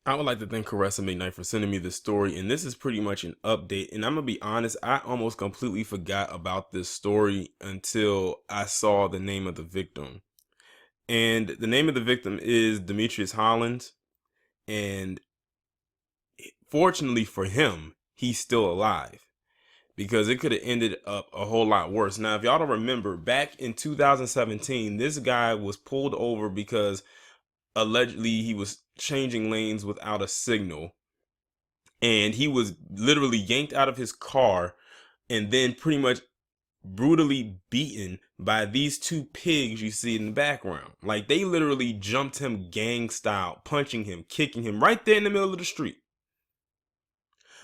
I would like to thank Caressa McKnight for sending me this story, and this is pretty much an update. And I'm gonna be honest, I almost completely forgot about this story until I saw the name of the victim. And the name of the victim is Demetrius Hollins, and fortunately for him, he's still alive because it could have ended up a whole lot worse. Now, if y'all don't remember, back in 2017, this guy was pulled over because allegedly he was changing lanes without a signal, and he was literally yanked out of his car and then pretty much brutally beaten by these two pigs you see in the background. Like, they literally jumped him gang style, punching him, kicking him right there in the middle of the street.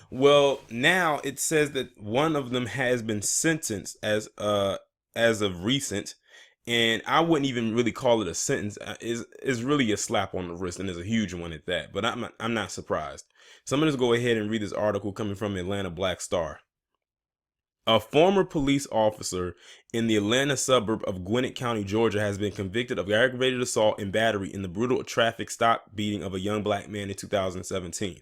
Well, now it says that one of them has been sentenced as of recent, and I wouldn't even really call it a sentence. Is really a slap on the wrist, and is a huge one at that. But I'm not surprised. So I'm gonna just go ahead and read this article coming from Atlanta Black Star. A former police officer in the Atlanta suburb of Gwinnett County, Georgia, has been convicted of aggravated assault and battery in the brutal traffic stop beating of a young black man in 2017.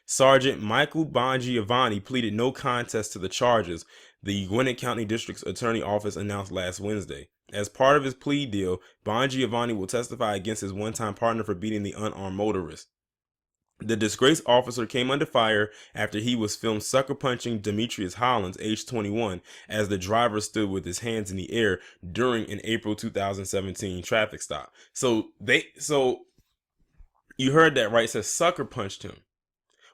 Sergeant Michael Bongiovanni pleaded no contest to the charges, the Gwinnett County District's Attorney Office announced last Wednesday. As part of his plea deal, Bongiovanni will testify against his one-time partner for beating the unarmed motorist. The disgraced officer came under fire after he was filmed sucker punching Demetrius Hollins, age 21, as the driver stood with his hands in the air during an April 2017 traffic stop. So you heard that right? It says sucker punched him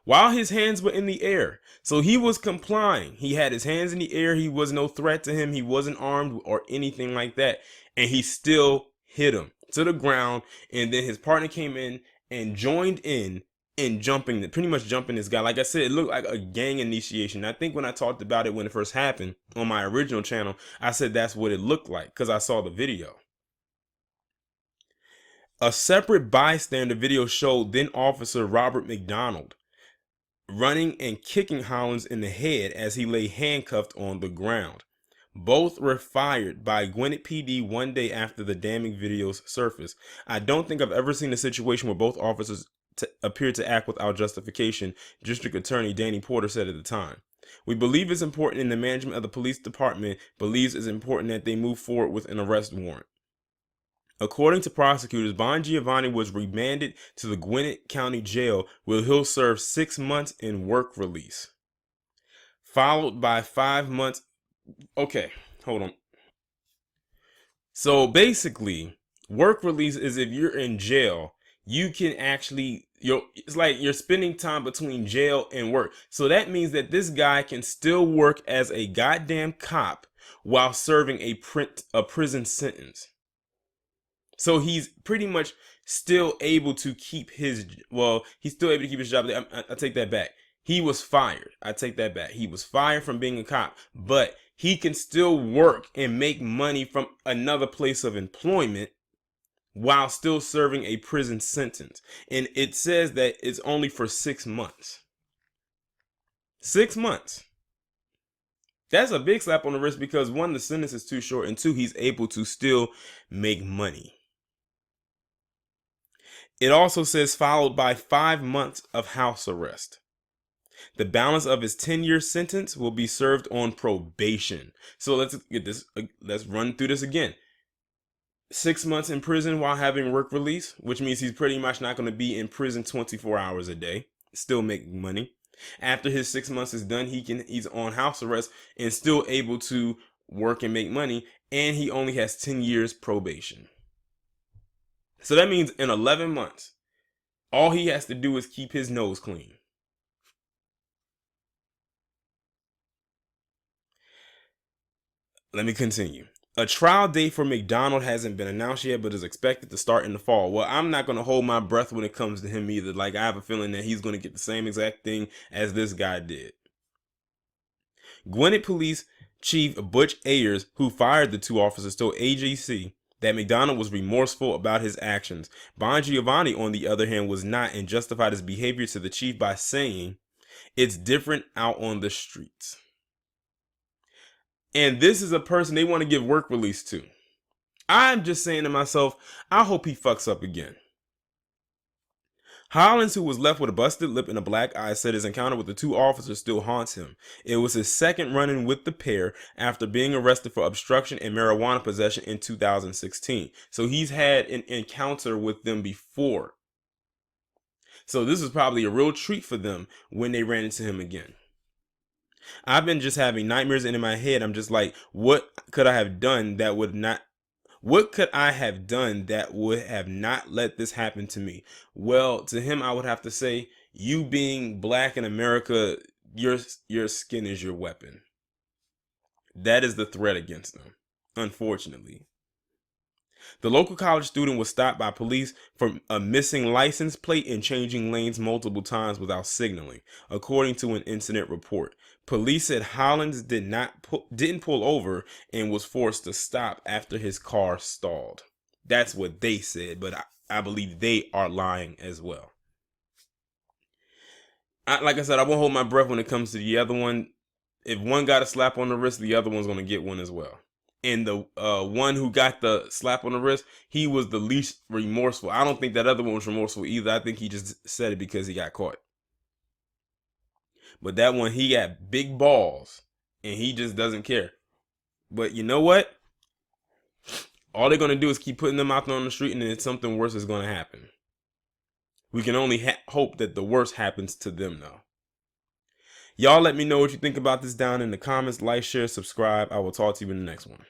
while his hands were in the air. So he was complying. He had his hands in the air. He was no threat to him. He wasn't armed or anything like that. And he still hit him to the ground. And then his partner came in and joined in pretty much jumping this guy. Like I said, it looked like a gang initiation. I think when I talked about it when it first happened on my original channel, I said that's what it looked like because I saw the video. A separate bystander video showed then Officer Robert McDonald running and kicking Hollins in the head as he lay handcuffed on the ground. Both were fired by Gwinnett PD one day after the damning videos surfaced. I don't think I've ever seen a situation where both officers appeared to act without justification, District Attorney Danny Porter said at the time. We believe it's important, and the management of the police department believes it's important that they move forward with an arrest warrant. According to prosecutors, Bongiovanni was remanded to the Gwinnett County Jail where he'll serve 6 months in work release, followed by 5 months. Okay, hold on. So basically, work release is if you're in jail, you can actually, it's like you're spending time between jail and work. So that means that this guy can still work as a goddamn cop while serving a prison sentence. So he's pretty much still able to keep his, he's still able to keep his job. I take that back. He was fired. I take that back. He was fired from being a cop, but he can still work and make money from another place of employment while still serving a prison sentence. And it says that it's only for 6 months. 6 months. That's a big slap on the wrist because one, the sentence is too short, and two, he's able to still make money. It also says followed by 5 months of house arrest. The balance of his 10-year sentence will be served on probation. So let's get this. Let's run through this again. 6 months in prison while having work release, which means he's pretty much not going to be in prison 24 hours a day, still making money. After his 6 months is done, he's on house arrest and still able to work and make money, and he only has 10 years probation. So that means in 11 months, all he has to do is keep his nose clean. Let me continue. A trial date for McDonald hasn't been announced yet, but is expected to start in the fall. Well, I'm not going to hold my breath when it comes to him either. Like, I have a feeling that he's going to get the same exact thing as this guy did. Gwinnett Police Chief Butch Ayers, who fired the two officers, told AGC that McDonald was remorseful about his actions. Bongiovanni, on the other hand, was not, and justified his behavior to the chief by saying, "It's different out on the streets." And this is a person they want to give work release to. I'm just saying to myself, I hope he fucks up again. Hollins, who was left with a busted lip and a black eye, said his encounter with the two officers still haunts him. It was his second run-in with the pair after being arrested for obstruction and marijuana possession in 2016. So he's had an encounter with them before. So this was probably a real treat for them when they ran into him again. I've been just having nightmares, and in my head I'm just like, what could I have done that would not let this happen to me? Well, to him I would have to say, you being black in America, your skin is your weapon. That is the threat against them, unfortunately. The local college student was stopped by police for a missing license plate and changing lanes multiple times without signaling, according to an incident report. Police said Hollins didn't pull over and was forced to stop after his car stalled. That's what they said, but I believe they are lying as well. Like I said, I won't hold my breath when it comes to the other one. If one got a slap on the wrist, the other one's going to get one as well. And the one who got the slap on the wrist, he was the least remorseful. I don't think that other one was remorseful either. I think he just said it because he got caught. But that one, he got big balls, and he just doesn't care. But you know what? All they're going to do is keep putting them out there on the street, and then something worse is going to happen. We can only hope that the worst happens to them, though. Y'all let me know what you think about this down in the comments. Like, share, subscribe. I will talk to you in the next one.